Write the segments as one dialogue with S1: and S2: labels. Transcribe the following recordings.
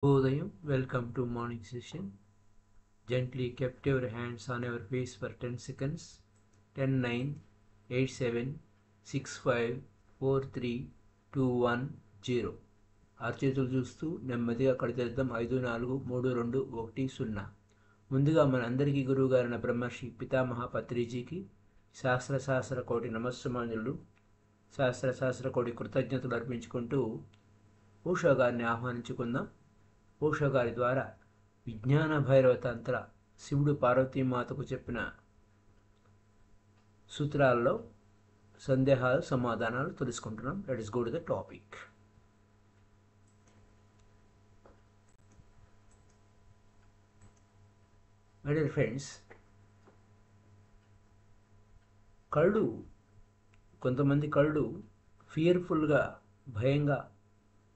S1: Udayam, welcome to morning session. Gently kept your hands on your face for 10 seconds. 10, 9, 8, 7, 6, 5, 4, 3, 2, 1, 0. అరచేతులు చూస్తూ నెమ్మదిగా కడితేద్దాం. 5, 4, 3, 2, 1, 0. ముందుగా మన అందరికీ గురువుగారైన బ్రహ్మర్షి పితామహ పత్రిజీకి సహస్ర కోటి నమస్సుమాంజలు, సహస్ర కోటి కృతజ్ఞతలు అర్పించుకుంటూ ఓషో గారిని ఆహ్వానించుకుందాం. ఓషో గారి ద్వారా విజ్ఞాన భైరవ తంత్ర శివుడు పార్వతీమాతకు చెప్పిన సూత్రాల్లో సందేహాలు సమాధానాలు తెలుసుకుంటున్నాం. Let us go to the topic. My dear friends, కొంతమంది కళ్ళు ఫియర్ఫుల్గా, భయంగా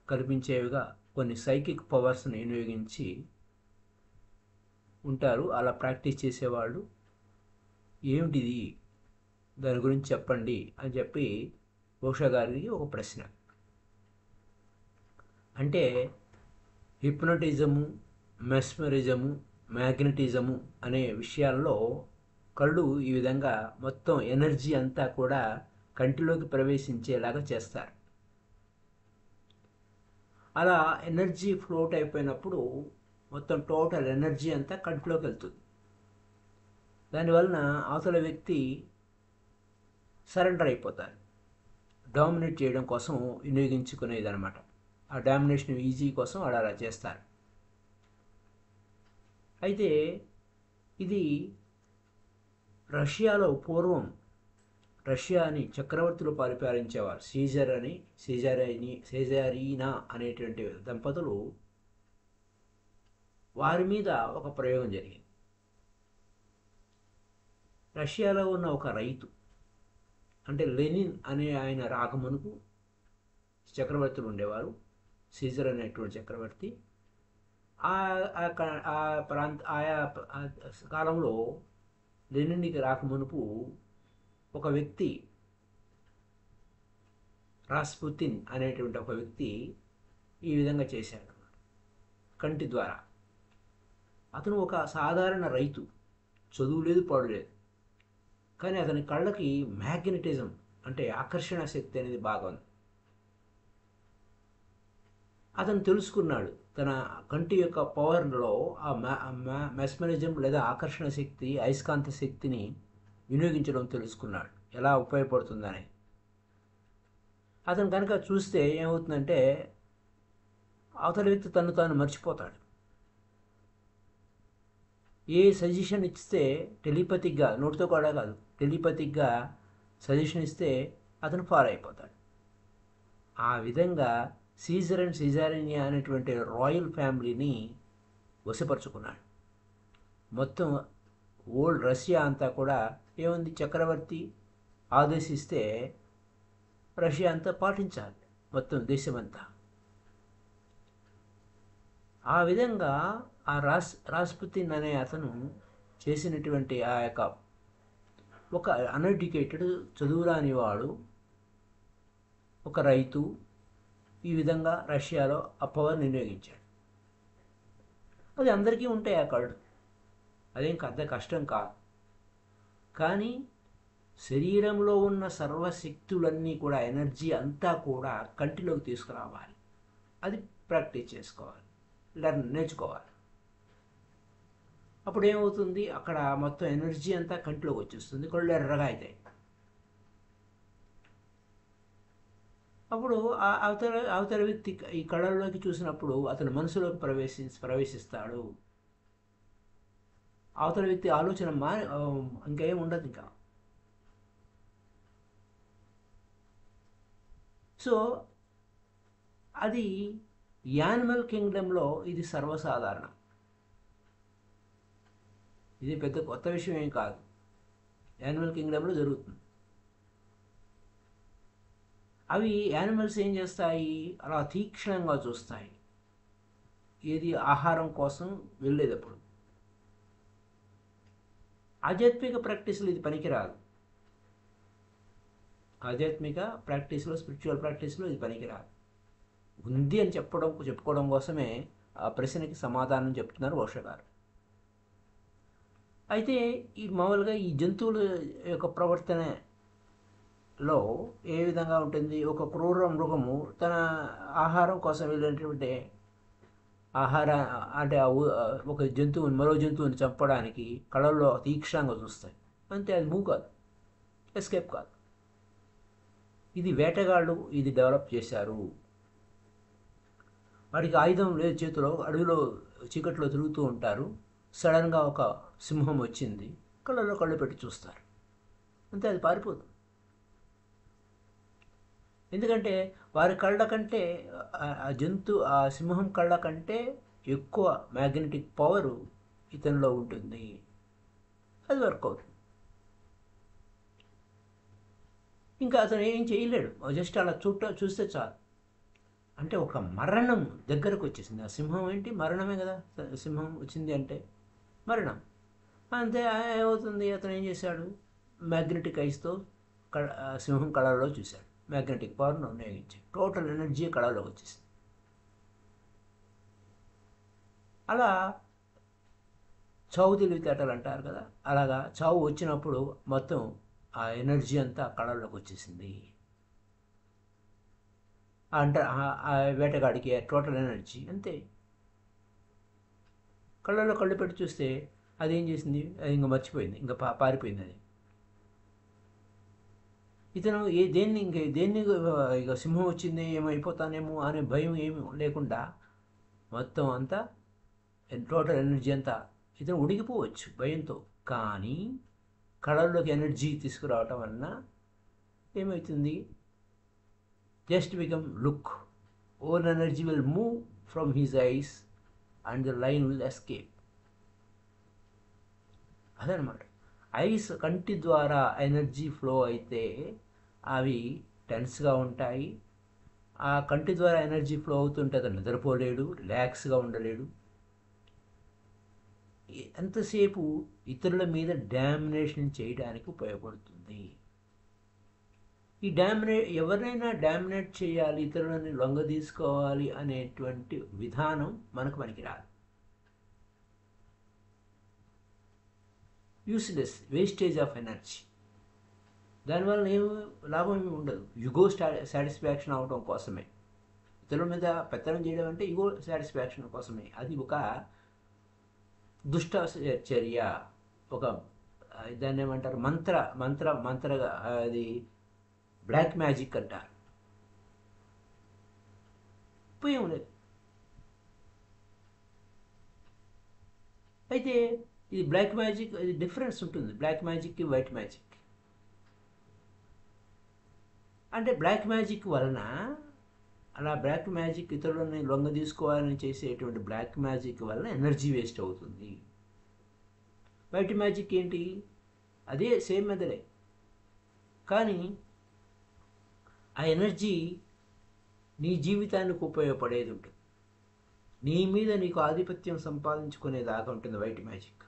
S1: కనిపించేవిగా కొన్ని సైకిక్ పవర్స్ని వినియోగించి ఉంటారు. అలా ప్రాక్టీస్ చేసేవాళ్ళు ఏమిటిది, దాని గురించి చెప్పండి అని చెప్పి ఓషో గారికి ఒక ప్రశ్న. అంటే హిప్నటిజము, మెస్మరిజము, మ్యాగ్నెటిజము అనే విషయాల్లో కళ్ళు ఈ విధంగా మొత్తం ఎనర్జీ అంతా కూడా కంటిలోకి ప్రవేశించేలాగా చేస్తారు. అలా ఎనర్జీ ఫ్లోట్ అయిపోయినప్పుడు మొత్తం టోటల్ ఎనర్జీ అంతా కంటిలోకి వెళ్తుంది. దానివలన అవతల వ్యక్తి సరెండర్ అయిపోతారు. డామినేట్ చేయడం కోసం వినియోగించుకునేది అనమాట. ఆ డామినేషన్ ఈజీ కోసం వాడు అలా చేస్తారు. అయితే ఇది రష్యాలో పూర్వం రష్యాని చక్రవర్తులు పరిపాలించేవారు. సీజరీనా అనేటువంటి దంపతులు, వారి మీద ఒక ప్రయోగం జరిగింది. రష్యాలో ఉన్న ఒక రైతు, అంటే లెనిన్ అనే ఆయన రాకమునుపు చక్రవర్తులు ఉండేవారు. సీజర్ అనేటువంటి చక్రవర్తి ఆయా కాలంలో లెనిన్కి రాకమునుపు ఒక వ్యక్తి, రాస్పుతిన్ అనేటువంటి ఒక వ్యక్తి ఈ విధంగా చేశాడు కంటి ద్వారా. అతను ఒక సాధారణ రైతు, చదువు లేదు, పాడు లేదు. కానీ అతని కళ్ళకి మ్యాగ్నెటిజం అంటే ఆకర్షణ శక్తి అనేది బాగా ఉంది. అతను తెలుసుకున్నాడు తన కంటి యొక్క పవర్లో ఆ మెస్మరిజం లేదా ఆకర్షణ శక్తి, అయస్కాంత శక్తిని వినియోగించడం తెలుసుకున్నాడు, ఎలా ఉపయోగపడుతుందని. అతను కనుక చూస్తే ఏమవుతుందంటే అవతల వ్యక్తి తను తాను మర్చిపోతాడు. ఏ సజెషన్ ఇస్తే టెలిపతిక్గా, నోటితో కూడా కాదు, టెలిపతిక్గా సజెషన్ ఇస్తే అతను ఫాలో అయిపోతాడు. ఆ విధంగా సీజర్ అండ్ సిజారినియా అనేటువంటి రాయల్ ఫ్యామిలీని వశపరుచుకున్నాడు. మొత్తం ఓల్డ్ రష్యా అంతా కూడా ఏముంది, చక్రవర్తి ఆదేశిస్తే రష్యా అంతా పాటించాలి, మొత్తం దేశమంతా. ఆ విధంగా ఆ రాస్పుతిన్ అనే అతను చేసినటువంటి ఆ యొక్క ఒక అన్ఎడ్యుకేటెడ్, చదువురాని వాడు, ఒక రైతు, ఈ విధంగా రష్యాలో ఆ పవర్ వినియోగించాడు. అది అందరికీ ఉంటాయి ఆ కళ్ళు, అదేం పెద్ద కష్టం కాదు. కానీ శరీరంలో ఉన్న సర్వశక్తులన్నీ కూడా, ఎనర్జీ అంతా కూడా కంటిలోకి తీసుకురావాలి. అది ప్రాక్టీస్ చేసుకోవాలి, నేర్చుకోవాలి. అప్పుడు ఏమవుతుంది, అక్కడ మొత్తం ఎనర్జీ అంతా కంటిలోకి వచ్చేస్తుంది, కళ్ళు ఎర్రగా అవుతాయి. అప్పుడు అవతల వ్యక్తి ఈ కళ్ళల్లోకి చూసినప్పుడు అతని మనసులోకి ప్రవేశిస్తాడు. అవతల వ్యక్తి ఆలోచన ఇంకా ఏం ఉండదు ఇంకా. సో అది యానిమల్ కింగ్డమ్లో ఇది సర్వసాధారణం. ఇది పెద్ద కొత్త విషయం ఏం కాదు, యానిమల్ కింగ్డమ్లో జరుగుతుంది. అవి యానిమల్స్ ఏం చేస్తాయి, అలా తీక్షణంగా చూస్తాయి. ఏది ఆహారం కోసం వెళ్ళేటప్పుడు. ఆధ్యాత్మిక ప్రాక్టీసులు ఇది పనికిరాదు. ఆధ్యాత్మిక ప్రాక్టీస్లో, స్పిరిచువల్ ప్రాక్టీస్లో ఇది పనికిరాదు. ఉంది అని చెప్పుకోవడం కోసమే ఆ ప్రశ్నకి సమాధానం చెప్తున్నారు ఓషో గారు. అయితే ఈ మామూలుగా ఈ జంతువుల యొక్క ప్రవర్తనలో ఏ విధంగా ఉంటుంది? ఒక క్రూర మృగము తన ఆహారం కోసం వెళ్ళినటువంటి ఆహార అంటే ఒక జంతువుని మరో జంతువుని చంపడానికి కళల్లో తీక్షణంగా చూస్తాయి. అంతే, అది మూవ్ కాదు, ఎస్కేప్ కాదు. ఇది వేటగాళ్ళు ఇది డెవలప్ చేశారు. వాడికి ఆయుధం లేదు చేతిలో, అడవిలో చీకట్లో తిరుగుతూ ఉంటారు. సడన్గా ఒక సింహం వచ్చింది, కళ్ళలో కళ్ళు పెట్టి చూస్తారు, అంతే, అది పారిపోదు. ఎందుకంటే వారి కళ్ళ కంటే ఆ సింహం కళ్ళ కంటే ఎక్కువ మ్యాగ్నెటిక్ పవరు ఇతనిలో ఉంటుంది, అది వర్క్ అవుతుంది. ఇంకా అతను ఏం చేయలేడు, జస్ట్ అలా చూస్తే చాలు. అంటే ఒక మరణం దగ్గరకు వచ్చేసింది. ఆ సింహం ఏంటి, మరణమే కదా. సింహం వచ్చింది అంటే మరణం. అంతే, ఏమవుతుంది, అతను ఏం చేశాడు, మ్యాగ్నెటిక్ ఐస్తో సింహం కళలో చూశాడు, మ్యాగ్నెటిక్ పవర్ను వినియోగించి టోటల్ ఎనర్జీ కళలోకి వచ్చేసింది. అలా చావు తెలివితేటలు అంటారు కదా, అలాగా చావు వచ్చినప్పుడు మొత్తం ఆ ఎనర్జీ అంతా కళల్లోకి వచ్చేసింది. అంటే ఆ వేటగాడికి టోటల్ ఎనర్జీ అంతే. కళ్ళల్లో కళ్ళు పెట్టి చూస్తే అది ఏం చేసింది, అది ఇంకా మర్చిపోయింది, ఇంకా పారిపోయింది అది. ఇతను దేన్ని ఇక సింహం వచ్చింది ఏమైపోతానేమో అనే భయం ఏమి లేకుండా మొత్తం అంతా టోటల్ ఎనర్జీ అంతా ఇతను ఉడికిపోవచ్చు భయంతో. కానీ కళల్లోకి ఎనర్జీ తీసుకురావటం వలన ఏమవుతుంది, just become look, own energy will move from his eyes and the line will escape. అదనమాట. ఐస్ కంటి ద్వారా ఎనర్జీ ఫ్లో అయితే అవి టెన్స్గా ఉంటాయి. ఆ కంటి ద్వారా ఎనర్జీ ఫ్లో అవుతుంటే అతను నిద్రపోలేడు, రిలాక్స్గా ఉండలేడు. ఎంతసేపు ఇతరుల మీద డామినేషన్ చేయడానికి ఉపయోగపడుతుంది. ఈ ఎవరినైనా డామినేట్ చేయాలి, ఇతరులని లొంగ తీసుకోవాలి అనేటువంటి విధానం మనకు పనికిరాదు. Useless, wastage of energy. దానివల్ల ఏమి లాభం ఏమి ఉండదు. యుగో సాటిస్ఫాక్షన్ అవడం కోసమే, ఇతరుల మీద పెత్తనం చేయడం అంటే యుగో సాటిస్ఫాక్షన్ కోసమే. అది ఒక దుష్ట చర్య, ఒక దాన్ని ఏమంటారు, మంత్రగా, అది బ్లాక్ మ్యాజిక్ అంటారు. ఉపయోగం లేదు. అయితే ఇది బ్లాక్ మ్యాజిక్, ఇది డిఫరెన్స్ ఉంటుంది బ్లాక్ మ్యాజిక్కి వైట్ మ్యాజిక్. అంటే బ్లాక్ మ్యాజిక్ వలన, అలా బ్లాక్ మ్యాజిక్ ఇతరులని లొంగ తీసుకోవాలని చేసేటువంటి బ్లాక్ మ్యాజిక్ వలన ఎనర్జీ వేస్ట్ అవుతుంది. వైట్ మ్యాజిక్ ఏంటి, అదే సేమ్ మెథడే, కానీ ఆ ఎనర్జీ నీ జీవితానికి ఉపయోగపడేది ఉంటుంది, నీ మీద నీకు ఆధిపత్యం సంపాదించుకునేదాకా ఉంటుంది వైట్ మ్యాజిక్.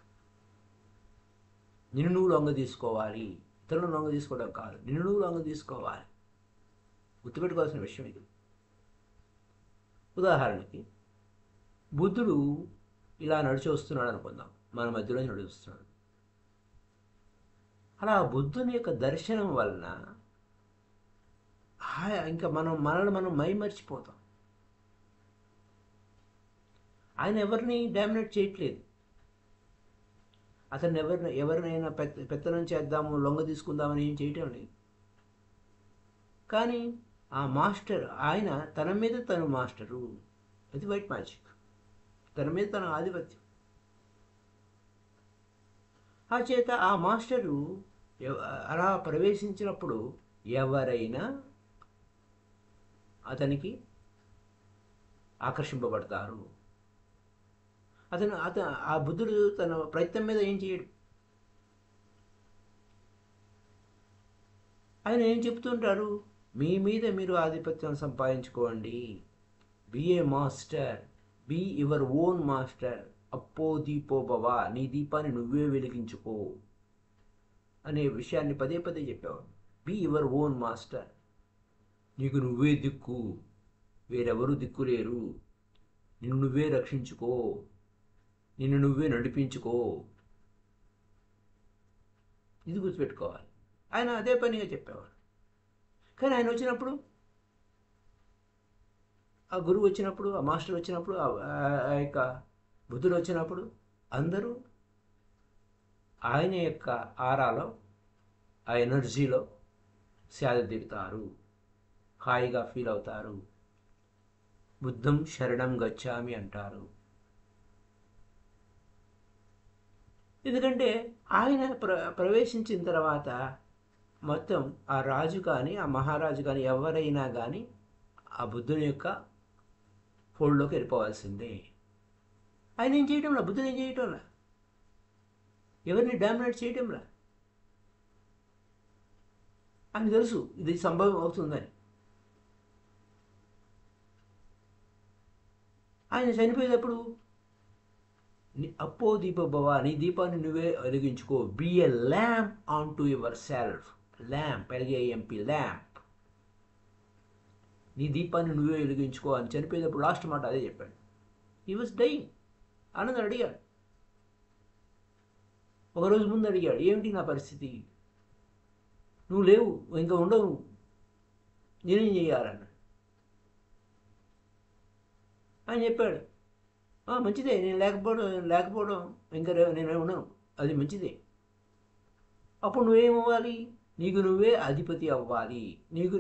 S1: నిన్ను నువ్వు లొంగ తీసుకోవాలి, ఇతరులను లొంగ తీసుకోవడం కాదు, నిన్ను నువ్వు లొంగ తీసుకోవాలి. గుర్తుపెట్టుకోవాల్సిన విషయం ఇది. ఉదాహరణకి బుద్ధుడు ఇలా నడిచి వస్తున్నాడు అనుకుందాం, మన మధ్యలో నడుస్తున్నాడు. అలా బుద్ధుని యొక్క దర్శనం వలన ఇంకా మనల్ని మనం మైమర్చిపోతాం. ఆయన ఎవరిని డామినేట్ చేయట్లేదు, అతను ఎవరినైనా పెత్తనం చేద్దాము, లొంగ తీసుకుందామని ఏం చేయటం లేదు. కానీ ఆ మాస్టర్, ఆయన తన మీద తను మాస్టరు, అది వైట్ మ్యాజిక్, తన మీద తన ఆధిపత్యం. ఆ చేత ఆ మాస్టరు అలా ప్రవేశించినప్పుడు ఎవరైనా అతనికి ఆకర్షింపబడతారు. ఆ బుద్ధుడు తన ప్రయత్నం మీద ఏం చేయడు. ఆయన ఏం చెప్తుంటారు, మీ మీద మీరు ఆధిపత్యం సంపాదించుకోండి, be a master, be your own master, అప్పో దీపో భవ, నీ దీపాన్ని నువ్వే వెలిగించుకో అనే విషయాన్ని పదే పదే చెప్పేవాడు. బి యువర్ ఓన్ మాస్టర్, నీకు నువ్వే దిక్కు, వేరెవరూ దిక్కు లేరు, నిన్ను నువ్వే రక్షించుకో, నిన్ను నువ్వే నడిపించుకో. ఇది గుర్తుపెట్టుకోవాలి. ఆయన అదే పనిగా చెప్పేవారు. కానీ ఆయన వచ్చినప్పుడు, ఆ గురువు వచ్చినప్పుడు, ఆ మాస్టర్ వచ్చినప్పుడు, ఆ యొక్క బుద్ధుడు వచ్చినప్పుడు అందరూ ఆయన యొక్క ఆరాలో, ఆ ఎనర్జీలో సేద తీరుతారు, హాయిగా ఫీల్ అవుతారు. బుద్ధం శరణం గచ్చామి అంటారు. ఎందుకంటే ఆయన ప్రవేశించిన తర్వాత మొత్తం ఆ రాజు కానీ, ఆ మహారాజు కానీ, ఎవరైనా కానీ ఆ బుద్ధుని యొక్క ఫోల్డ్లోకి వెళ్ళిపోవాల్సిందే. ఆయన ఏం చేయటంలా, బుద్ధుడు ఏం చేయటంలా, ఎవరిని డామినేట్ చేయటంలా. ఆయన తెలుసు ఇది సంభవం అవుతుందని. ఆయన చనిపోయేటప్పుడు అప్పో దీప భవ, నీ దీపాన్ని నువ్వే వెలిగించుకో. Be a lamp unto yourself. Lamp, LAMP, lamp. నీ దీపాన్ని నువ్వే వెలిగించుకో అని చనిపోయేటప్పుడు లాస్ట్ మాట అదే చెప్పాడు. He was dyeing. ఆనంద్ అడిగాడు, ఒకరోజు ముందు అడిగాడు, ఏమిటి నా పరిస్థితి, నువ్వు లేవు, ఇంకా ఉండవు, నేనేం చేయాలన్నాడు. ఆయన చెప్పాడు, మంచిదే, నేను లేకపోవడం ఇంకా నేను ఉండను, అది మంచిదే. అప్పుడు నువ్వేమవ్వాలి, నీకు నువ్వే అధిపతి అవ్వాలి,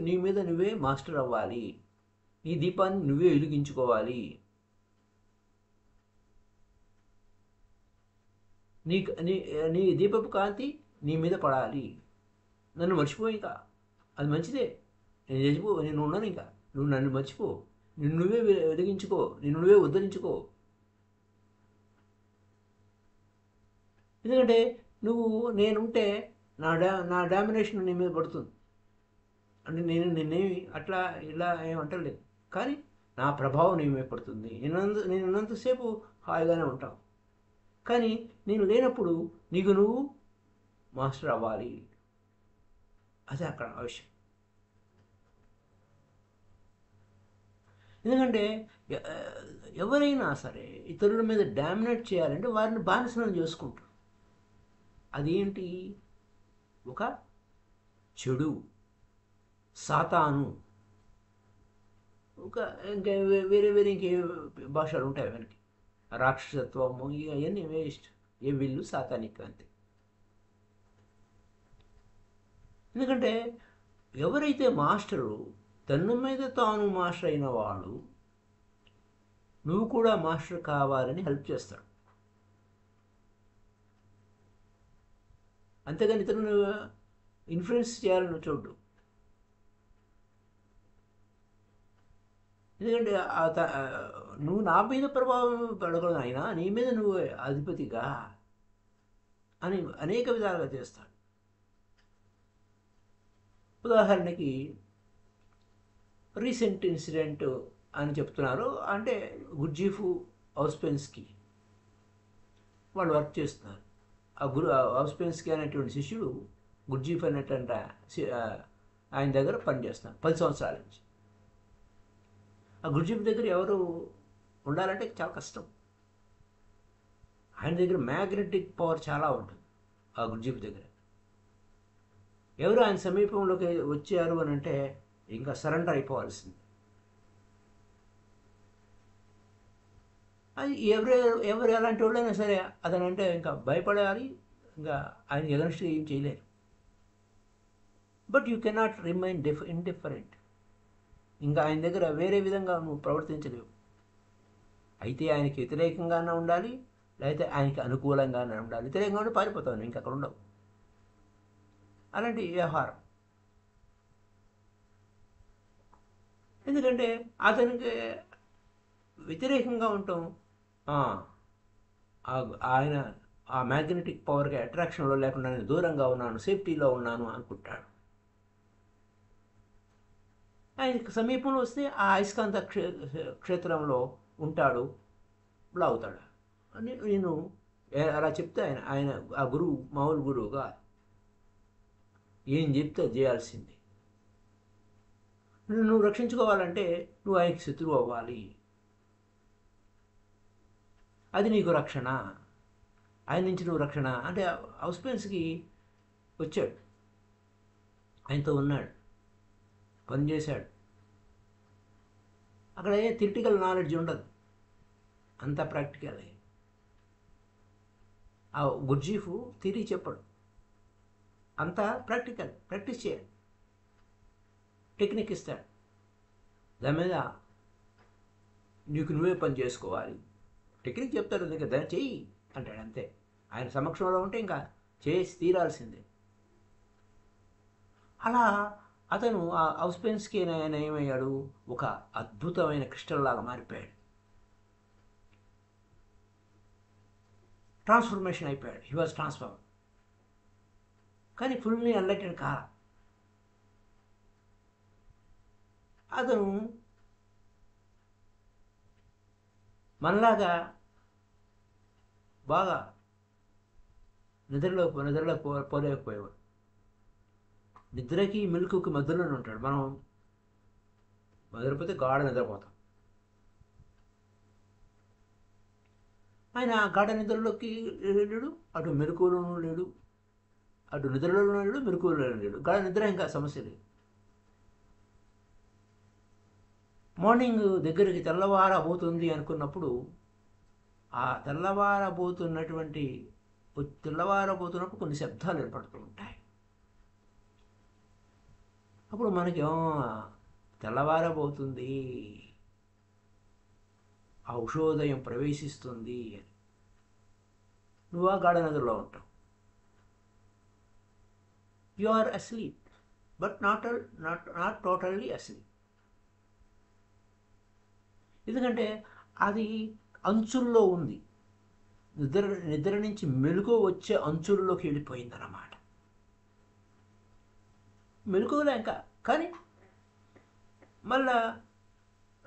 S1: నీ మీద నువ్వే మాస్టర్ అవ్వాలి, నీ దీపాన్ని నువ్వే వెలిగించుకోవాలి. నీ నీ నీ దీపపు కాంతి నీ మీద పడాలి. నన్ను మర్చిపో, ఇంకా అది మంచిదే, నేను ఉన్నాను, ఇంకా నువ్వు నన్ను మర్చిపో, నిన్ను నువ్వే వెలిగించుకో, నిన్ను నువ్వే ఉద్ధరించుకో. ఎందుకంటే నువ్వు నేనుంటే నా డామినేషన్ నీ మీద పడుతుంది. అంటే నిన్నేమి అట్లా ఇలా ఏమంటలేదు, కానీ నా ప్రభావం నీ మీద పడుతుంది. నేను ఉన్నంతసేపు హాయిగానే ఉంటావు, కానీ నేను లేనప్పుడు నీకు నువ్వు మాస్టర్ అవ్వాలి. అదే అక్కడ అవశ్యం. ఎందుకంటే ఎవరైనా సరే ఇతరుల మీద డామినేట్ చేయాలంటే వారిని బానిసలను చేసుకుంటారు. అదేంటి, ఒక చెడు, సాతాను, ఇంకా వేరే ఇంకే భాషలు ఉంటాయి వెనక్కి, రాక్షసత్వము, అవన్నీ వేస్ట్. ఏ వీళ్ళు సాతానిక్ అంతే. ఎందుకంటే ఎవరైతే మాస్టరు తన మీద తాను మాస్టర్ అయిన వాడు, నువ్వు కూడా మాస్టర్ కావాలని హెల్ప్ చేస్తాడు. అంతేగాని ఇతరులను ఇన్ఫ్లుయెన్స్ చేయాలని చూడు. ఎందుకంటే నువ్వు నా మీద ప్రభావం పడకూడదు, అయినా నీ మీద నువ్వు అధిపతిగా అని అనేక విధాలుగా చేస్తాడు. ఉదాహరణకి రీసెంట్ ఇన్సిడెంట్ అని చెప్తున్నారు. అంటే గుర్జీఫ్ ఔస్పెన్స్కీ వాళ్ళు వర్క్ చేస్తున్నారు. ఆ ఔస్పెన్స్కీ అనేటువంటి శిష్యుడు గుర్జీఫ్ అనేటువంటి ఆయన దగ్గర పనిచేస్తున్నారు 10 సంవత్సరాల నుంచి. ఆ గుర్జీఫ్ దగ్గర ఎవరు ఉండాలంటే చాలా కష్టం. ఆయన దగ్గర మ్యాగ్నెటిక్ పవర్ చాలా ఉంటుంది. ఆ గుర్జీఫ్ దగ్గర ఎవరు ఆయన సమీపంలోకి వచ్చారు అని అంటే ఇంకా సరెండర్ అయిపోవాల్సింది. అది ఎవరు ఎలాంటి వాళ్ళైనా సరే అతనంటే ఇంకా భయపడాలి, ఇంకా ఆయన ఎగనెస్ట్ ఏం చేయలేరు. But you cannot remain indifferent. ఇంకా ఆయన దగ్గర వేరే విధంగా నువ్వు ప్రవర్తించలేవు. అయితే ఆయనకి వ్యతిరేకంగానే ఉండాలి, లేకపోతే ఆయనకి అనుకూలంగానే ఉండాలి. వ్యతిరేకంగా ఉండి పారిపోతావు, ఇంకా అక్కడ ఉండవు. అలాంటి వ్యవహారం. ఎందుకంటే అతనికి వ్యతిరేకంగా ఉంటాం, ఆయన ఆ మ్యాగ్నెటిక్ పవర్కి అట్రాక్షన్లో లేకుండా నేను దూరంగా ఉన్నాను, సేఫ్టీలో ఉన్నాను అనుకుంటాడు. ఆయనకి సమీపంలో వస్తే ఆ అయస్కాంత క్షేత్రంలో ఉంటాడు, అవుతాడు. నేను అలా చెప్తే ఆయన ఆ గురువు మామూలు గురువుగా ఏం చెప్తే చేయాల్సింది. నువ్వు రక్షించుకోవాలంటే నువ్వు ఆయనకి శత్రువు అవ్వాలి. అది నీకు రక్షణ, ఆయన నుంచి నువ్వు రక్షణ అంటే ఔస్పెన్స్కి వచ్చాడు, ఆయనతో ఉన్నాడు, పనిచేశాడు. అక్కడ ఏ థియరిటికల్ నాలెడ్జ్ ఉండదు, అంతా ప్రాక్టికల్. ఆ గుర్జీఫ్ థియరీ చెప్పడు, అంతా ప్రాక్టికల్, ప్రాక్టీస్ చేయాలి, టెక్నిక్ ఇస్తాడు, దాని మీద నీకు నువ్వే పని చేసుకోవాలి, టెక్నిక్ చెప్తాడు, ఇంకా దాన్ని చెయ్యి అంటాడు అంతే. ఆయన సమక్షంలో ఉంటే ఇంకా చేసి తీరాల్సిందే. అలా అతను ఆ ఔస్పెన్స్కి ఆయన ఏమయ్యాడు, ఒక అద్భుతమైన క్రిస్టల్ లాగా మారిపోయాడు, ట్రాన్స్ఫర్మేషన్ అయిపోయాడు. He was transform. కానీ ఫుల్లీ అన్లైటెడ్ కాల. అతను మనలాగా బాగా నిద్రలో పోలేకపోయేవాడు. నిద్రకి మెలకువకి మధ్యలోనే ఉంటాడు. మనం నిద్రపోతే గాఢ నిద్రపోతాం. ఆయన గాఢ నిద్రలోకి లేడు, అటు మెలకువలోనూ లేడు, అటు నిద్రలోనూ లేడు, మెలకువలోనూ లేడు. గాఢ నిద్ర ఇంకా సమస్య లేదు. మార్నింగ్ దగ్గరికి తెల్లవారబోతుంది అనుకున్నప్పుడు, ఆ తెల్లవారబోతున్నప్పుడు కొన్ని శబ్దాలు ఏర్పడుతూ ఉంటాయి. అప్పుడు మనకి తెల్లవారబోతుంది, ఆ ఉషోదయం ప్రవేశిస్తుంది అని. నువ్వు ఆ గాఢ నిద్రలో ఉంటావు. You are asleep but not totally asleep. ఎందుకంటే అది అంచుల్లో ఉంది, నిద్ర నుంచి మెలకువ వచ్చే అంచుల్లోకి వెళ్ళిపోయిందన్నమాట. మెలకువలే ఇంకా, కానీ మళ్ళా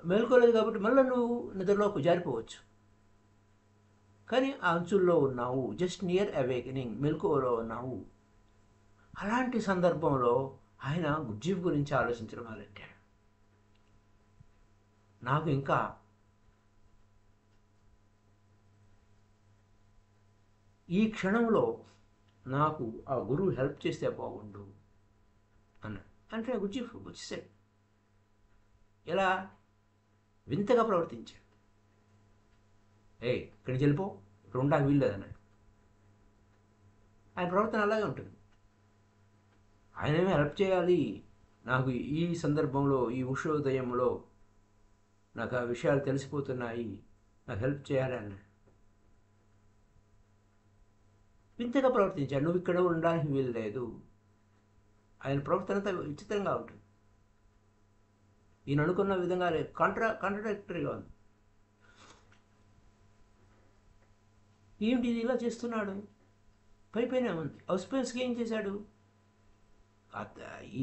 S1: మెలకువలేదు కాబట్టి మళ్ళీ నువ్వు నిద్రలోకి జారిపోవచ్చు. కానీ ఆ అంచుల్లో ఉన్నావు, జస్ట్ నియర్ అవేకనింగ్, మెలకువలో ఉన్నావు. అలాంటి సందర్భంలో ఆయన గుర్జీఫ్ గురించి ఆలోచించడం మొదలెట్టాడు. నాకు ఇంకా ఈ క్షణంలో నాకు ఆ గురువు హెల్ప్ చేస్తే బాగుండు అన్నాడు. అంటే గుర్జీఫ్ వచ్చేసాడు. ఎలా వింతగా ప్రవర్తించాడు. ఇక్కడి నుంచి వెళ్ళిపో, ఇక్కడ ఉండడానికి వీల్లేదన్నాడు. ఆయన ప్రవర్తన అలాగే ఉంటుంది. ఆయనేమో హెల్ప్ చేయాలి, నాకు ఈ సందర్భంలో, ఈ ఉషోదయంలో నాకు ఆ విషయాలు తెలిసిపోతున్నాయి, నాకు హెల్ప్ చేయాలి అన్నాడు. వింతగా ప్రవర్తించాడు. నువ్వు ఇక్కడ ఉండడానికి వీలు లేదు. ఆయన ప్రవర్తన అంతా విచిత్రంగా ఉంటుంది. ఈయన అనుకున్న విధంగా కాంట్రాడిక్టరీగా ఉంది. ఏంటి ఇది ఇలా చేస్తున్నాడు? పైపైనే ఉంది. ఔస్పెన్స్కి ఏం చేశాడు?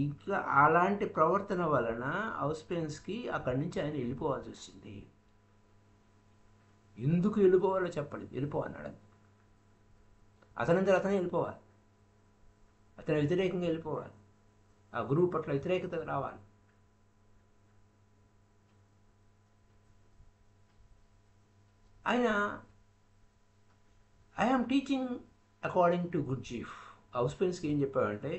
S1: ఇంకా అలాంటి ప్రవర్తన వలన ఔస్పెన్స్కి అక్కడి నుంచి ఆయన వెళ్ళిపోవాల్సి వచ్చింది. ఎందుకు వెళ్ళిపోవాలో చెప్పండి. వెళ్ళిపోవన్నాడు. అతనంతా అతనే వెళ్ళిపోవాలి, అతని వ్యతిరేకంగా వెళ్ళిపోవాలి, ఆ గురువు పట్ల వ్యతిరేకత రావాలి. ఆయన ఐఆమ్ టీచింగ్ అకార్డింగ్ టు గుర్జీఫ్. ఔస్పెన్స్కి ఏం చెప్పాడంటే,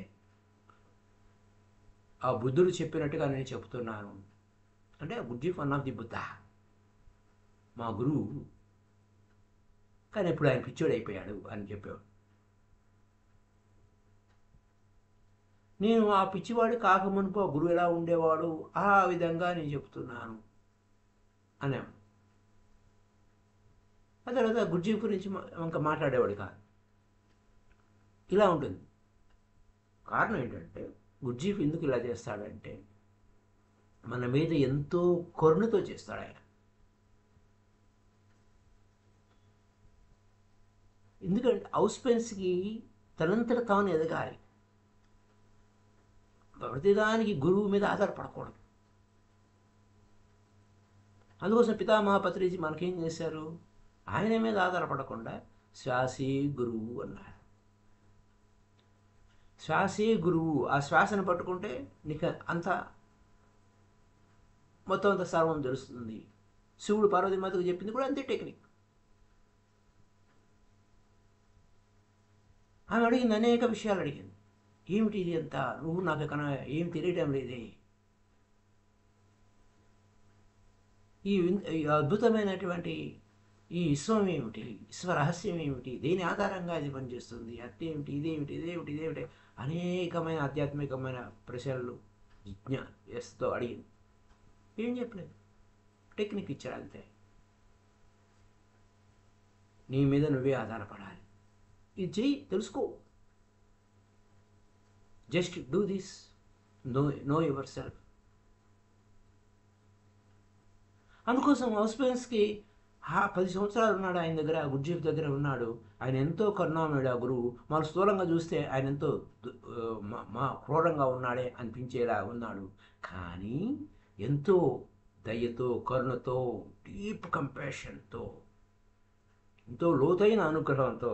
S1: ఆ బుద్ధుడు చెప్పినట్టుగా నేను చెప్తున్నాను అంటే, గుర్జీఫ్ వన్ ఆఫ్ ది బుద్ధ, మా గురువు. కానీ ఇప్పుడు ఆయన పిచ్చోడు అయిపోయాడు అని చెప్పాడు. నేను ఆ పిచ్చివాడు కాకమునుపు ఆ గురువు ఎలా ఉండేవాడు, ఆ విధంగా నేను చెప్తున్నాను అనేవాడు. ఆ తర్వాత గుర్జీఫ్ గురించి ఇంకా మాట్లాడేవాడు కాదు. ఇలా ఉంటుంది. కారణం ఏంటంటే, గుర్జీఫ్ ఎందుకు ఇలా చేస్తాడంటే, మన మీద ఎంతో కరుణతో చేస్తాడు ఆయన. ఎందుకంటే ఔస్పెన్స్కి తనంతట తాను ఎదగాలి, ప్రతిదానికి గురువు మీద ఆధారపడకూడదు. అందుకోసం పితామహ పత్రిజీ మనకేం చేశారు? ఆయన మీద ఆధారపడకుండా శ్వాసే గురువు అన్నారు. శ్వాసే గురువు. ఆ శ్వాసను పట్టుకుంటే నీకు అంత మొత్తం అంత సర్వం తెలుస్తుంది. శివుడు పార్వతీమాతకు చెప్పింది కూడా అంతే టెక్నిక్. ఆమె అడిగింది, అనేక విషయాలు అడిగింది. ఏమిటి ఇది అంతా, నువ్వు నాకు ఏం తెలియటం లేదే, ఈ అద్భుతమైనటువంటి ఈ విశ్వం ఏమిటి, విశ్వ రహస్యం ఏమిటి, దేని ఆధారంగా ఇది పనిచేస్తుంది, అదేమిటి, ఇదేమిటి అనేకమైన ఆధ్యాత్మికమైన ప్రశ్నలు జిజ్ఞాసతో అడిగింది. ఏం చెప్పలేదు, టెక్నిక్ ఇచ్చాడు అంతే. నీ మీద నువ్వే ఆధారపడాలి, ఇది చెయ్యి, తెలుసుకో, just do this, know yourself. అందుకోసం హౌస్బెండ్స్కి 10 సంవత్సరాలు ఉన్నాడు ఆయన దగ్గర, గుర్జీఫ్ దగ్గర ఉన్నాడు. ఆయన ఎంతో కరుణామయుడు ఆ గురువు. మన స్థూలంగా చూస్తే ఆయన ఎంతో మా క్రూరంగా ఉన్నాడే అనిపించేలా ఉన్నాడు. కానీ ఎంతో దయతో, కరుణతో, డీప్ కంపాషన్తో, ఎంతో లోతైన అనుగ్రహంతో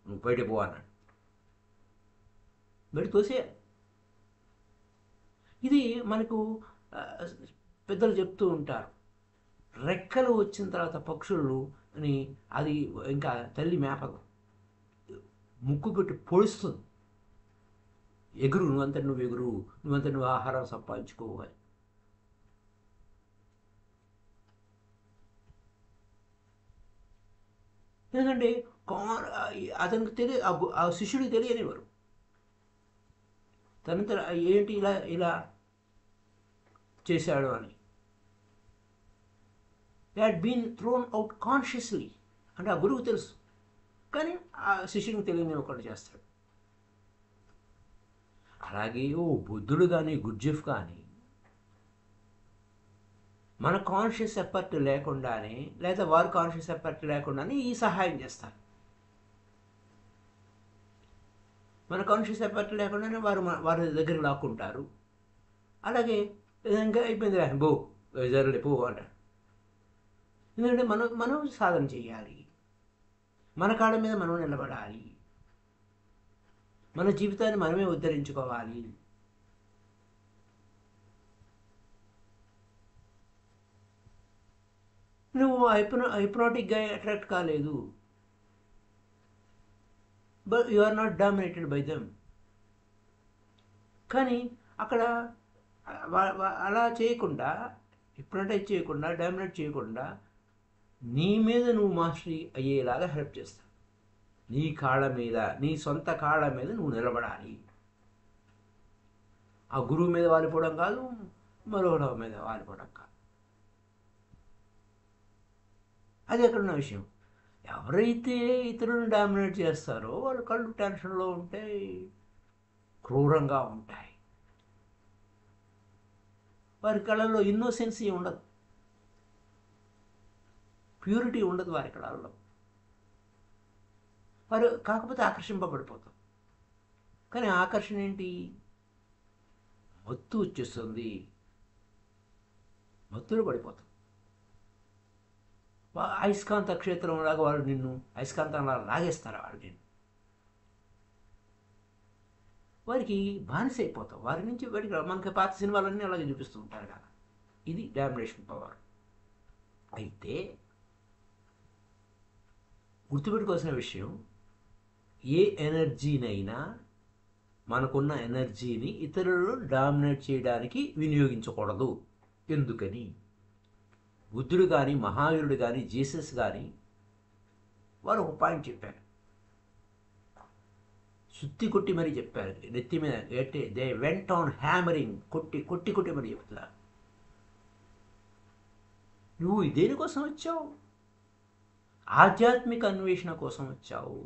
S1: నువ్వు బయటకు పో అన్నాడు. బయట తోసే. ఇది మనకు పెద్దలు చెప్తూ ఉంటారు, రెక్కలు వచ్చిన తర్వాత పక్షులు అని, అది ఇంకా తల్లి మేపదు, ముక్కు పెట్టి పొడుస్తుంది, ఎగురు, నువ్వు ఎగురు, నువ్వు ఆహారం సంపాదించుకోవాలి. ఎందుకంటే అతనికి ఆ శిష్యుడికి తెలియనివారు తనంత ఏంటి ఇలా చేశాడు అని. They had been thrown out consciously. అంటే ఆ గురువు తెలుసు, కానీ ఆ శిష్యునికి తెలియని ఒకటి చేస్తాడు. అలాగే బుద్ధుడు కానీ గుర్జీఫ్ కానీ మన కాన్షియస్ ఎఫర్ట్ లేకుండానే, లేదా వారు కాన్షియస్ ఎఫర్ట్ లేకుండానే ఈ సహాయం చేస్తారు. మన కాన్షియస్ ఎఫర్ట్ లేకుండానే వారి దగ్గర లాక్కుంటారు. అలాగే ఇంకా అయిపోయింది, బో జరలే పో అంటారు. ఎందుకంటే మనం సాధన చేయాలి, మన కాళ్ళ మీద మనం నిలబడాలి, మన జీవితాన్ని మనమే ఉద్ధరించుకోవాలి. నువ్వు హైప్నాటిక్గా అట్రాక్ట్ కాలేదు, but you are not dominated by them. కానీ అక్కడ అలా చేయకుండా, హిప్నటైజ్ చేయకుండా, డామినేట్ చేయకుండా, నీ మీద నువ్వు మాస్టరీ అయ్యేలాగా హెల్ప్ చేస్తావు. నీ కాళ్ళ మీద, నీ సొంత కాళ్ళ మీద నువ్వు నిలబడాలి. ఆ గురువు మీద వాలిపోవడం కాదు, మరొకటి మీద వాలిపోవడం కాదు. అది ఎక్కడున్న విషయం. ఎవరైతే ఇతరులను డామినేట్ చేస్తారో వాళ్ళ కళ్ళు టెన్షన్లో ఉంటాయి, క్రూరంగా ఉంటాయి. వారి కళల్లో ఇన్నోసెన్సీ ఉండదు, ప్యూరిటీ ఉండదు వారి కళల్లో. వారు కాకపోతే ఆకర్షింపబడిపోతాం. కానీ ఆకర్షణ ఏంటి? మత్తు వచ్చేస్తుంది, మత్తులో పడిపోతాం. అయస్కాంత క్షేత్రం లాగా వాళ్ళు నిన్ను అయస్కాంతంలా లాగేస్తారు. వాళ్ళు నిన్ను, వారికి బానిస అయిపోతాం. వారి నుంచి బయటికి మనకి పాత సినిమాలన్నీ అలాగే చూపిస్తూ ఉంటారు కదా. ఇది డామినేషన్ పవర్. అయితే గుర్తుపెట్టుకోవాల్సిన విషయం, ఏ ఎనర్జీనైనా, మనకున్న ఎనర్జీని ఇతరులను డామినేట్ చేయడానికి వినియోగించకూడదు. ఎందుకని? బుద్ధుడు కానీ, మహావీరుడు కానీ, జీసస్ కానీ వారు ఒక పాయింట్ చెప్పారు, సుత్తి కొట్టి మరీ చెప్పారు, నెత్తి మీద దే వెంట్ ఆన్ హ్యామరింగ్, కొట్టి మరీ చెప్తున్నారు. నువ్వు దేనికోసం వచ్చావు? ఆధ్యాత్మిక అన్వేషణ కోసం వచ్చావు.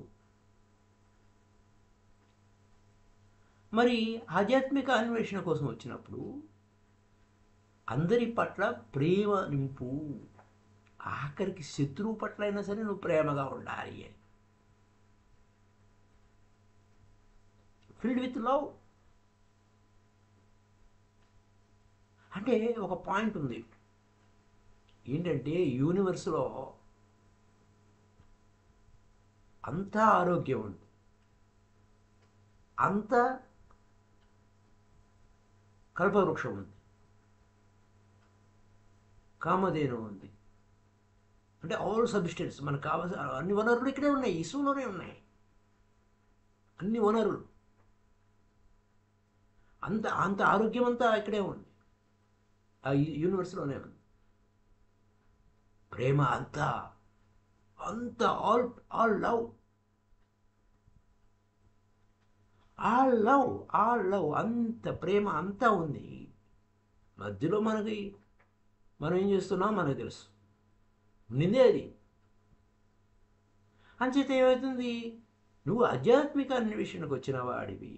S1: మరి ఆధ్యాత్మిక అన్వేషణ కోసం వచ్చినప్పుడు అందరి పట్ల ప్రేమ నింపు. ఆఖరికి శత్రువు పట్ల అయినా సరే నువ్వు ప్రేమగా ఉండాలి. Field with love. అంటే ఒక పాయింట్ ఉంది ఏంటంటే, యూనివర్స్లో అంతా ఆరోగ్యం ఉంది, అంత కల్పవృక్షం ఉంది, కామధేను ఉంది. అంటే ఆల్ సబ్స్టెన్స్, మనకు కావాల్సిన అన్ని వనరులు ఇక్కడే ఉన్నాయి, విశ్వంలోనే ఉన్నాయి. అన్ని వనరులు, అంత అంత ఆరోగ్యం అంతా ఇక్కడే ఉంది, ఆ యూనివర్స్లోనే ఉంది. ప్రేమ అంతా, అంత all all love, all love అంత ప్రేమ అంతా ఉంది. మధ్యలో మనం ఏం చేస్తున్నాం మనకు తెలుసు, నిందే అది. అంచేత ఏమవుతుంది, నువ్వు ఆధ్యాత్మిక అన్వేషణకు వచ్చిన వాడివి,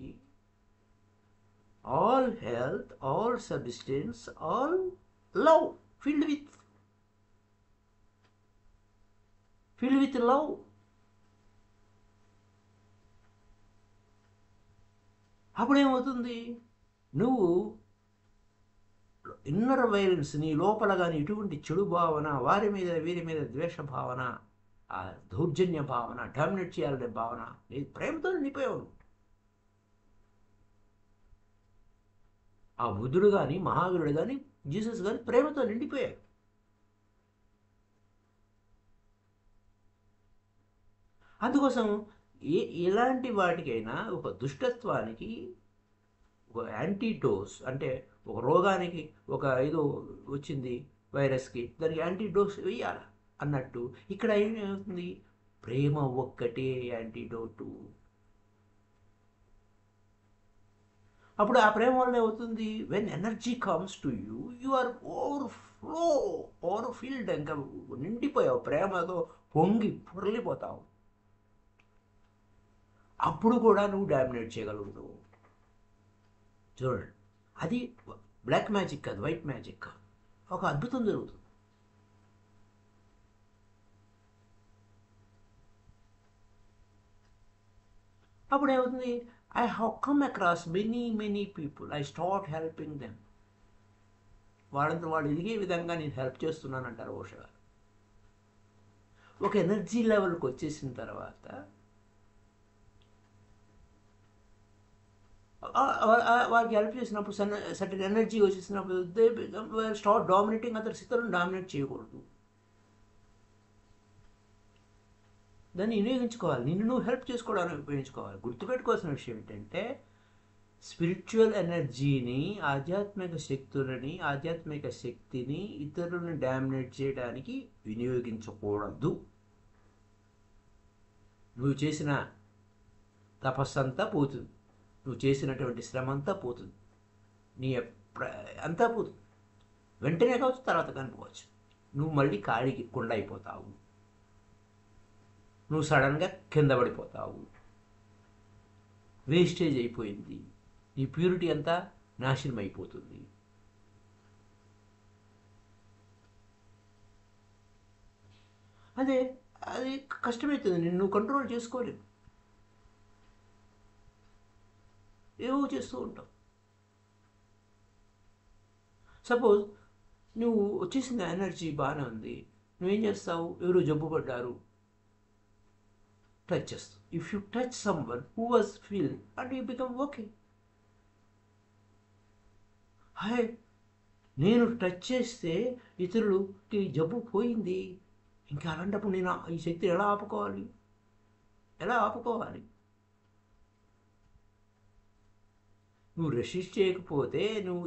S1: all health, all substance, all love, filled with love. అప్పుడేమవుతుంది, నువ్వు ఇన్నర్ వైలెన్స్, నీ లోపల కానీ ఇటువంటి చెడు భావన, వారి మీద వీరి మీద ద్వేష భావన, ఆ దౌర్జన్య భావన, డామినేట్ చేయాలనే భావన, నీ ప్రేమతో నిండిపోయావు. ఆ బుద్ధుడు కానీ, మహావీరుడు కానీ, జీసస్ కానీ ప్రేమతో నిండిపోయారు. అందుకోసం ఎలాంటి వాటికైనా ఒక దుష్టత్వానికి ఒక యాంటీడోస్, అంటే ఒక రోగానికి ఒక ఏదో వచ్చింది వైరస్కి, దానికి యాంటీడోస్ వేయాలి అన్నట్టు ఇక్కడ ఏమవుతుంది, ప్రేమ ఒక్కటే యాంటీడోటు. అప్పుడు ఆ ప్రేమ వల్ల ఏమవుతుంది, when energy comes to you, you are overfilled, ఇంకా నిండిపోయావు ప్రేమతో, పొంగి పొరలిపోతావు. అప్పుడు కూడా నువ్వు డామినేట్ చేయగలుగుతావు. చూడండి, అది బ్లాక్ మ్యాజిక్ కాదు, వైట్ మ్యాజిక్ కాదు, ఒక అద్భుతం జరుగుతుంది. అప్పుడు ఏమవుతుంది, I have come across many people, I start helping them. వాళ్ళంతా వాళ్ళు ఎదిగే విధంగా నేను హెల్ప్ చేస్తున్నానంటారు ఓషో గారు. ఒక ఎనర్జీ లెవెల్కి వచ్చేసిన తర్వాత వాళ్ళకి హెల్ప్ చేసినప్పుడు, సర్టెన్ ఎనర్జీ వచ్చేసినప్పుడు దే స్టార్ట్ డామినేటింగ్ అదర్స్. ఇతరులను డామినేట్ చేయకూడదు, దాన్ని వినియోగించుకోవాలి, నిన్ను నువ్వు హెల్ప్ చేసుకోవడానికి ఉపయోగించుకోవాలి. గుర్తుపెట్టుకోవాల్సిన విషయం ఏంటంటే, స్పిరిచువల్ ఎనర్జీని, ఆధ్యాత్మిక శక్తిని ఇతరులను డామినేట్ చేయడానికి వినియోగించకూడదు. నువ్వు చేసిన తపస్సంతా పోతుంది, నువ్వు చేసినటువంటి శ్రమ అంతా పోతుంది, నీ అంతా పోతుంది. వెంటనే కావచ్చు, తర్వాత కనుకోవచ్చు, నువ్వు మళ్ళీ కాడికి కొండ అయిపోతావు, నువ్వు సడన్గా కింద పడిపోతావు, వేస్టేజ్ అయిపోయింది, నీ ప్యూరిటీ అంతా నాశనం అయిపోతుంది. అది కష్టమవుతుంది, నిన్ను కంట్రోల్ చేసుకోలేవు, ఏవో చేస్తూ ఉంటావు. సపోజ్ నువ్వు వచ్చేసిన ఎనర్జీ బాగానే ఉంది, నువ్వేం చేస్తావు, ఎవరు జబ్బు పడ్డారు, టచ్ చేస్తావు. If you touch someone who was feel and you become okay. Hi, నేను టచ్ చేస్తే ఇతరులకి జబ్బు పోయింది, ఇంకా అలాంటప్పుడు నేను ఈ శక్తిని ఎలా ఆపుకోవాలి? నువ్వు రెసిస్ట్ చేయకపోతే, నువ్వు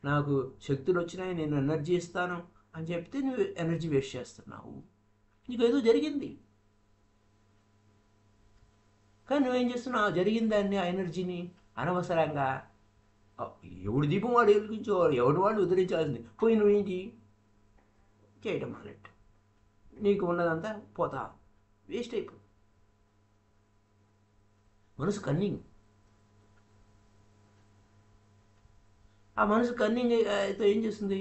S1: నాకు శక్తులు వచ్చినాయి, నేను ఎనర్జీ ఇస్తాను అని చెప్తే నువ్వు ఎనర్జీ వేస్ట్ చేస్తున్నావు, నీకు ఏదో జరిగింది. కానీ నువ్వేం చేస్తున్నావు, జరిగిన దాన్ని, ఆ ఎనర్జీని అనవసరంగా ఎవడు దీపం వాడు వెలిగించేవాడు, ఎవడు వాడు ఉద్ధరించాల్సింది, పోయి నువ్వేంటి చేయటం మొదలెట్టు, నీకు ఉన్నదంతా పోతా, వేస్ట్ అయిపోతుంది. మనసు కన్నింగ్, ఆ మనసు కన్నింగ్ అయితే ఏం చేస్తుంది,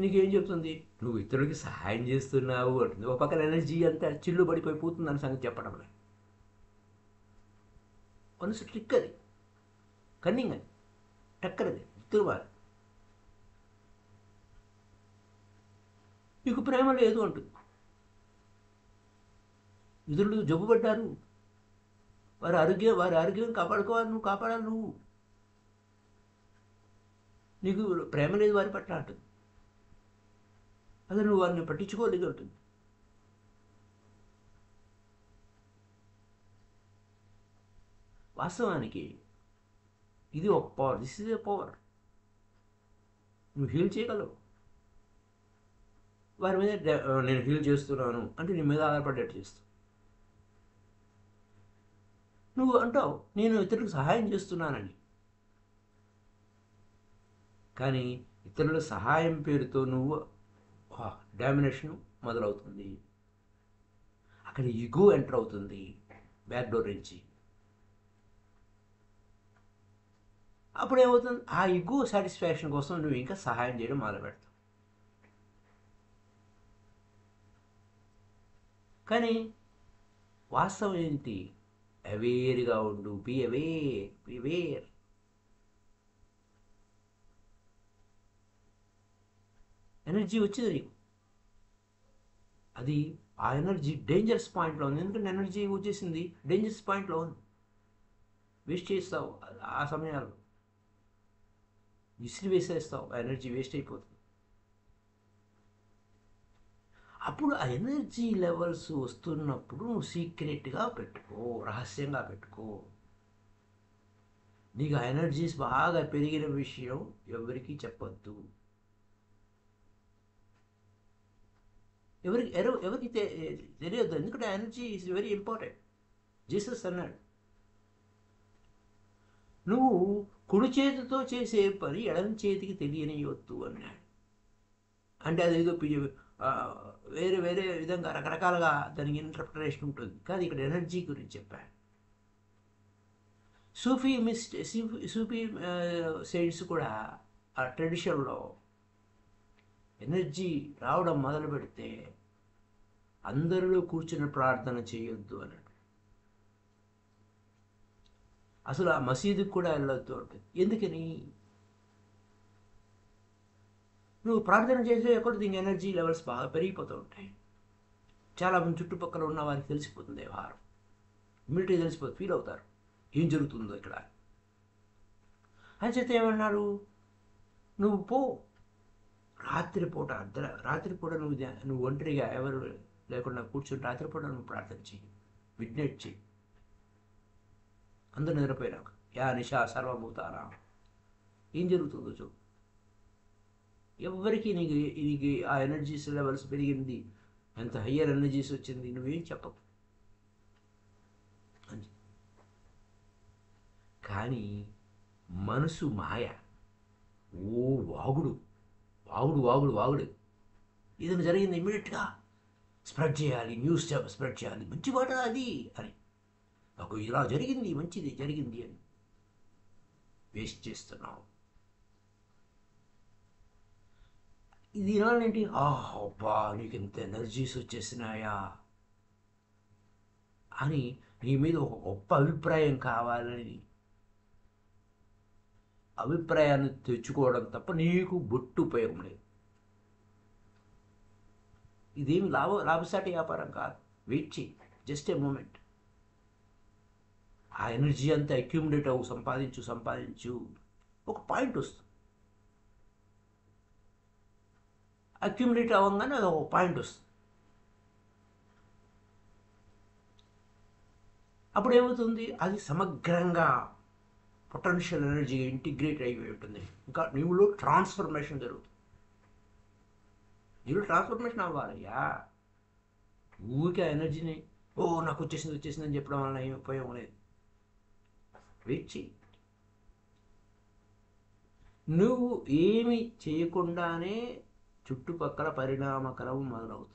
S1: నీకేం చెప్తుంది, నువ్వు ఇతరులకి సహాయం చేస్తున్నావు అంటుంది. ఒక పక్కన ఎనర్జీ అంతా చిల్లు పడిపోయి పోతుంది అని సంగతి చెప్పడం లేదు. మనసు ట్రిక్, అది కన్నింగ్, అది టక్కర్, అది తిరువాలి. నీకు ప్రేమ లేదు అంటుంది, ఇతరులు జబ్బుపడ్డారు, వారి ఆరోగ్యం కాపాడుకోవాలి, నువ్వు కాపాడాలి, నువ్వు, నీకు ప్రేమ లేదు వారి పట్ల అంటుంది. అసలు నువ్వు వారిని పట్టించుకోలేదు అంటుంది. వాస్తవానికి ఇది ఒక power, this is a power. నువ్వు హీల్ చేయగలవు. వారి మీద నేను హీల్ చేస్తున్నాను అంటే నీ మీద ఆధారపడేట్టు చేస్తావు. నువ్వు అంటావు నేను ఇతరులకు సహాయం చేస్తున్నానని, కానీ ఇతరుల సహాయం పేరుతో నువ్వు డామినేషన్ మొదలవుతుంది. అక్కడ ఈగో ఎంటర్ అవుతుంది బ్యాక్ డోర్ నుంచి. అప్పుడు ఏమవుతుంది, ఆ ఈగో సాటిస్ఫాక్షన్ కోసం నువ్వు ఇంకా సహాయం చేయడం మొదలు పెడతావు. కానీ వాస్తవం ఏంటి? అవేర్గా ఉండు. Be aware. ఎనర్జీ వచ్చింది నీకు, అది ఆ ఎనర్జీ డేంజరస్ పాయింట్లో ఉంది. ఎందుకంటే ఎనర్జీ వచ్చేసింది, డేంజరస్ పాయింట్లో ఉంది. వేస్ట్ చేస్తావు ఆ సమయాల్లో, విసిరి వేసేస్తావు, ఆ ఎనర్జీ వేస్ట్ అయిపోతుంది. అప్పుడు ఆ ఎనర్జీ లెవెల్స్ వస్తున్నప్పుడు నువ్వు సీక్రెట్గా పెట్టుకో, రహస్యంగా పెట్టుకో. నీకు ఆ ఎనర్జీస్ బాగా పెరిగిన విషయం ఎవరికి చెప్పొద్దు. ఎవరికి తెలియద్దు. ఎందుకంటే energy is very important. Jesus అన్నాడు, నువ్వు కుడి చేతితో చేసే పని ఎడమ చేతికి తెలియనియొద్దు అన్నాడు. అంటే అదేదో వేరే వేరే విధంగా రకరకాలుగా దానికి ఇంటర్ప్రిటేషన్ ఉంటుంది. కానీ ఇక్కడ ఎనర్జీ గురించి చెప్పాడు. సూఫీ సైడ్స్ కూడా ఆ ట్రెడిషన్లో ఎనర్జీ రావడం మొదలు పెడితే అందరిలో కూర్చుని ప్రార్థన చేయొద్దు అన్నాడు. అసలు ఆ మసీదుకి కూడా వెళ్ళొద్దు ఉంటుంది. ఎందుకని? నువ్వు ప్రార్థన చేసే ఎక్కడ దీని ఎనర్జీ లెవెల్స్ బాగా పెరిగిపోతూ ఉంటాయి. చాలామంది చుట్టుపక్కల ఉన్న వారికి తెలిసిపోతుంది వ్యవహారం, ఇమ్యూనిటీ తెలిసిపోతుంది, ఫీల్ అవుతారు ఏం జరుగుతుందో ఇక్కడ. అని చెప్తే ఏమన్నారు, నువ్వు పో రాత్రిపూట నువ్వు ఒంటరిగా ఎవరు లేకుండా కూర్చొని రాత్రిపూట నువ్వు ప్రార్థన చెయ్యి, మిడ్నైట్ చెయ్యి. అందరూ నిద్రపోయినాక యా నిషా సర్వభూతారా, ఏం జరుగుతుందో చూడు. ఎవరికి నీకు ఆ ఎనర్జీస్ లెవెల్స్ పెరిగింది, ఎంత హయ్యర్ ఎనర్జీస్ వచ్చింది, నువ్వేం చెప్పకు. కానీ మనసు మాయ, వాగుడు ఏదైనా జరిగింది ఇమ్మీడియట్గా స్ప్రెడ్ చేయాలి, న్యూస్ స్ప్రెడ్ చేయాలి, మంచి మాట అది అని, నాకు ఇలా జరిగింది, మంచిది జరిగింది అని వేస్ట్ చేస్తున్నావు. దీనివల్ల ఏంటి? అబ్బా నీకు ఎంత ఎనర్జీస్ వచ్చేసినాయా అని నీ మీద ఒక గొప్ప అభిప్రాయం కావాలని అభిప్రాయాన్ని తెచ్చుకోవడం తప్ప నీకు బొట్టు ఉపయోగం లేదు. ఇదేమి లాభసాటి వ్యాపారం కాదు. వెయిట్ చేయి, జస్ట్ ఏ మూమెంట్. ఆ ఎనర్జీ అంతా అక్యూములేట్ అవ్వు, సంపాదించు. ఒక పాయింట్ వస్తుంది, అక్యూములేట్ అవ్వగానే అది ఒక పాయింట్ వస్తుంది. అప్పుడు ఏమవుతుంది, అది సమగ్రంగా పొటెన్షియల్ ఎనర్జీ ఇంటిగ్రేట్ అయిపోయి ఉంటుంది. ఇంకా నీవులో ట్రాన్స్ఫర్మేషన్ జరుగుతుంది. నీలో ట్రాన్స్ఫర్మేషన్ అవ్వాలయ్యా. ఊరికే ఆ ఎనర్జీని నాకు వచ్చేసింది అని చెప్పడం వలన ఏం ఉపయోగం లేదు. వెయిట్ చేయి. నువ్వు ఏమి చేయకుండానే చుట్టుపక్కల పరిణామకరం మొదలవుతుంది.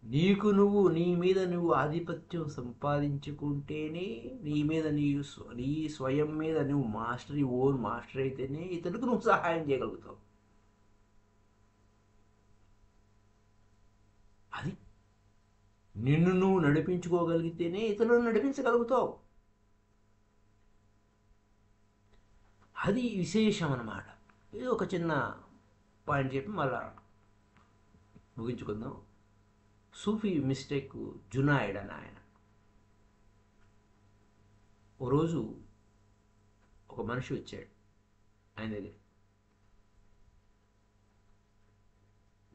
S1: నీ మీద నువ్వు ఆధిపత్యం సంపాదించుకుంటేనే, నీ స్వయం మీద నువ్వు ఓన్ మాస్టర్ అయితేనే ఇతరులకు నువ్వు సహాయం చేయగలుగుతావు. అది నిన్ను నువ్వు నడిపించుకోగలిగితేనే ఇతరులను నడిపించగలుగుతావు. అది విశేషం అన్నమాట. ఇది ఒక చిన్న పాయింట్ చెప్పి మళ్ళా ముగించుకుందాం. సూఫీ మిస్టేక్ జునాయిడ్ అని ఆయన. ఓ రోజు ఒక మనిషి వచ్చాడు ఆయన దగ్గర.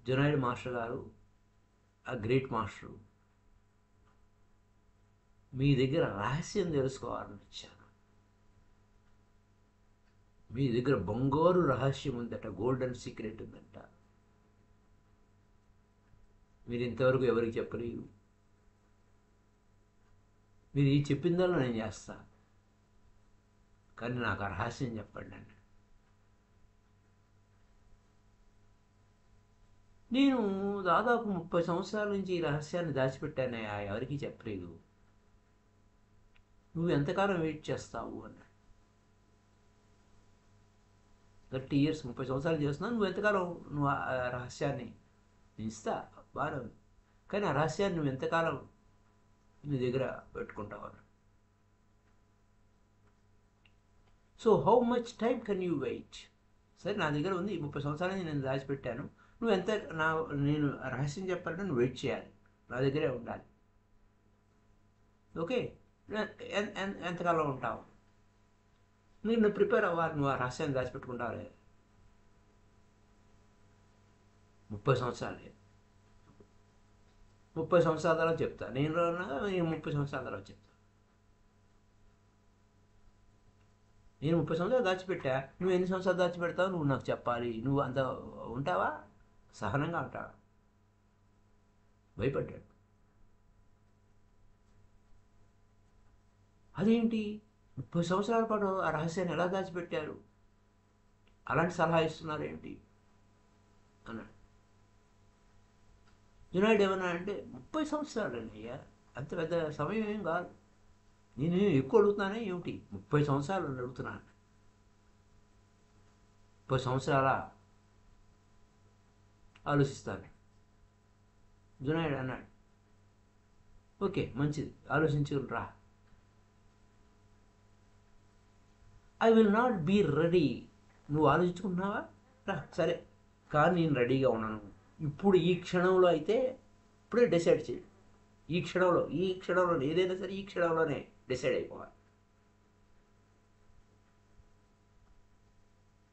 S1: జునాయిడ్ మాస్టర్ గారు, ఆ గ్రేట్ మాస్టరు, మీ దగ్గర రహస్యం తెలుసుకోవాలని వచ్చాను. మీ దగ్గర బంగారు రహస్యం ఉందట, గోల్డెన్ సీక్రెట్ ఉందంట. మీరు ఇంతవరకు ఎవరికి చెప్పలేదు. మీరు ఈ చెప్పిందల్లా నేను చేస్తా, కానీ నాకు ఆ రహస్యం చెప్పండి అండి. నేను దాదాపు 30 సంవత్సరాల నుంచి ఈ రహస్యాన్ని దాచిపెట్టానయ్యా, ఎవరికీ చెప్పలేదు. నువ్వు ఎంతకాలం వెయిట్ చేస్తావు అన్నాడు. 30 years, 30 సంవత్సరాలు చేస్తున్నావు, నువ్వు ఎంతకాలం నువ్వు ఆ రహస్యాన్ని ఇస్తా బాగా, కానీ ఆ రహస్యాన్ని నువ్వు ఎంతకాలం నీ దగ్గర పెట్టుకుంటావు అన్నాడు. So how much time can you wait? సరే, నా దగ్గర ఉంది, 30 సంవత్సరాలు నేను దాచిపెట్టాను, నువ్వు ఎంత నేను రహస్యం చెప్పాలంటే నువ్వు వెయిట్ చేయాలి, నా దగ్గరే ఉండాలి. ఓకే, ఎంతకాలం ఉంటావు? నువ్వు ప్రిపేర్ అవ్వాలి, నువ్వు ఆ రహస్యాన్ని దాచిపెట్టుకుంటావు. 30 సంవత్సరాలే, 30 సంవత్సరాల తర్వాత చెప్తా. నేను 30 సంవత్సరాల తర్వాత చెప్తా. నేను 30 సంవత్సరాలు దాచిపెట్టా, నువ్వు ఎన్ని సంవత్సరాలు దాచిపెడతావు నువ్వు నాకు చెప్పాలి. నువ్వు అంత ఉంటావా? సహనంగా ఉంటావా? భయపడ్డాడు. అదేంటి 30 సంవత్సరాల పాటు ఆ రహస్యాన్ని ఎలా దాచిపెట్టారు, అలాంటి సలహా ఇస్తున్నారు ఏంటి అన్నాడు. జునైడ్ ఏమన్నా అంటే, 30 సంవత్సరాలు అయ్యా, అంత పెద్ద సమయం ఏం కాదు, నేను ఎక్కువ అడుగుతున్నానే ఏమిటి, 30 సంవత్సరాలు అడుగుతున్నాను. 30 సంవత్సరాల ఆలోచిస్తాను. జునైడ్ అన్నాడు, ఓకే మంచిది, ఆలోచించుకుని రా. I will not be ready. నువ్వు ఆలోచించుకుంటున్నావా? రా, సరే, కానీ నేను రెడీగా ఉన్నాను. ఇప్పుడు ఈ క్షణంలో అయితే ఇప్పుడే డిసైడ్ చేయి. ఈ క్షణంలో ఏదైనా సరే ఈ క్షణంలోనే డిసైడ్ అయిపోవాలి.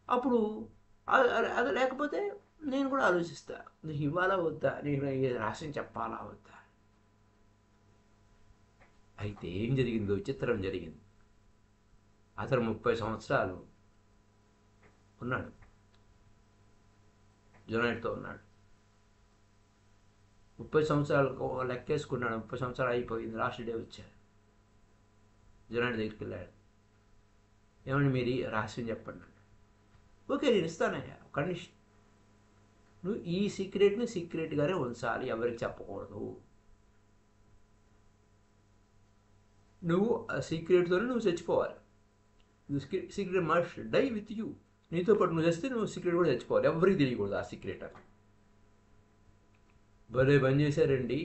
S1: అప్పుడు అది లేకపోతే నేను కూడా ఆలోచిస్తా, నీకు ఇవ్వాలా వద్దా, నేను ఈ రహస్యం చెప్పాలా వద్దా. అయితే ఏం జరిగిందో విచిత్రం జరిగింది. అతను 30 సంవత్సరాలు ఉన్నాడు, జునైడ్తో ఉన్నాడు. 30 సంవత్సరాలు లెక్కేసుకున్నాడు. 30 సంవత్సరాలు అయిపోయింది, లాస్ట్ డే వచ్చాడు. జునైడ్ దగ్గరికి వెళ్ళాడు. ఏమండి మీరు రహస్యం చెప్పండి. ఓకే, నేను ఇస్తానయ్యా, కండిషన్, నువ్వు ఈ సీక్రెట్ని సీక్రెట్గానే ఉంచాలి, ఎవరికి చెప్పకూడదు. నువ్వు ఆ సీక్రెట్తోనే నువ్వు చచ్చిపోవాలి. Secret must die with you. నీతో పాటు నువ్వు చేస్తే నువ్వు సీక్రెట్ కూడా చచ్చిపోవాలి, ఎవరికి తెలియకూడదు ఆ సీక్రెట్ అని. భలే పని చేశారండి.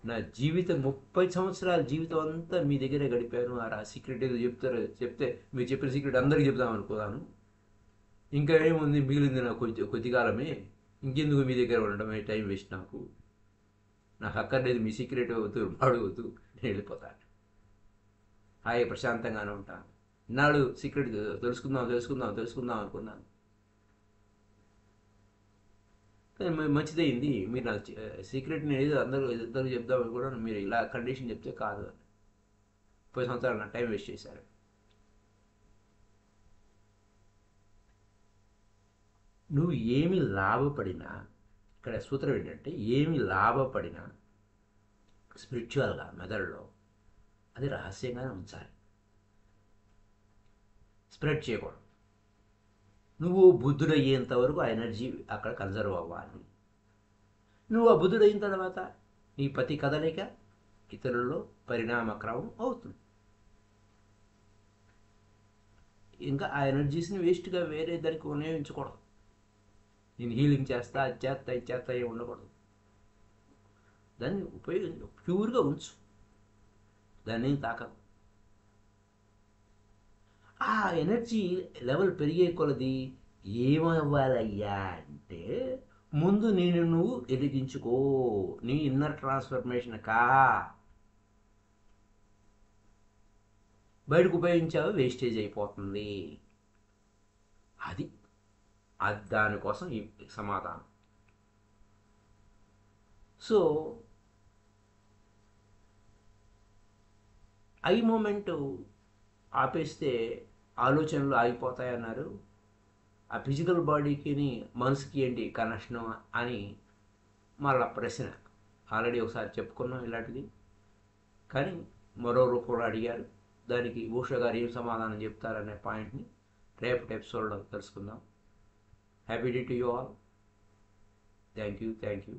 S1: నా జీవితం 30 సంవత్సరాల జీవితం అంతా మీ దగ్గరే గడిపాను. ఆ సీక్రెట్ ఏదో చెప్తే మీరు చెప్పిన సీక్రెట్ అందరికీ చెప్దాం అనుకున్నాను. ఇంకా ఏముంది మిగిలింది, నాకు కొద్ది కాలమే, ఇంకెందుకు మీ దగ్గర ఉండడమే, టైం వేస్ట్. నాకు అక్కర్లేదు మీ సీక్రెట్ వద్దు, అడగవద్దు, నేను వెళ్ళిపోతాను, హాయి ప్రశాంతంగానే ఉంటాను. ఇన్నాళ్ళు సీక్రెట్ తెలుసుకుందాం అనుకున్నాను, మంచిదైంది. మీరు నాకు సీక్రెట్ని ఏదో అందరూ చెప్దాం అనుకున్నాను, మీరు ఇలా కండిషన్ చెప్తే కాదు అని 10 సంవత్సరాలు నా టైం వేస్ట్ చేశారు. నువ్వు ఏమి లాభపడినా, ఇక్కడ సూత్రం ఏంటంటే, ఏమి లాభపడినా స్పిరిచువల్గా మెదడులో అది రహస్యంగానే ఉంచాలి, స్ప్రెడ్ చేయకూడదు. నువ్వు బుద్ధుడయ్యేంత వరకు ఆ ఎనర్జీ అక్కడ కన్జర్వ్ అవ్వాలి. నువ్వు ఆ బుద్ధుడయిన తర్వాత నీ ప్రతి కదలిక ఇతరుల్లో పరిణామక్రమం అవుతుంది. ఇంకా ఆ ఎనర్జీస్ని వేస్ట్గా వేరే దానికి వినియోగించకూడదు. నేను హీలింగ్ చేస్తా, అది చేస్తా ఏమి ఉండకూడదు. దాన్ని ప్యూర్గా ఉంచు, దాన్ని తాకదు. ఆ ఎనర్జీ లెవెల్ పెరిగే కొలది ఏమవ్వాలయ్యా అంటే, ముందు నేను నువ్వు ఎదిగించుకో, నీ ఇన్నర్ ట్రాన్స్ఫర్మేషన్ బయటకు ఉపయోగించావు, వేస్టేజ్ అయిపోతుంది. అది దానికోసం ఈ సమాధానం. సో ఐ మూమెంట్ ఆపేస్తే ఆలోచనలు ఆగిపోతాయన్నారు. ఆ ఫిజికల్ బాడీకి మనసుకి ఏంటి కనెక్షను అని మళ్ళా ప్రశ్న. ఆల్రెడీ ఒకసారి చెప్పుకున్నాం ఇలాంటిది, కానీ మరో రూపంలో అడిగారు. దానికి ఉషా గారు ఏం సమాధానం చెప్తారనే పాయింట్ని రేపటి ఎపిసోడ్లో తెలుసుకుందాం. Happy day to you all. Thank you.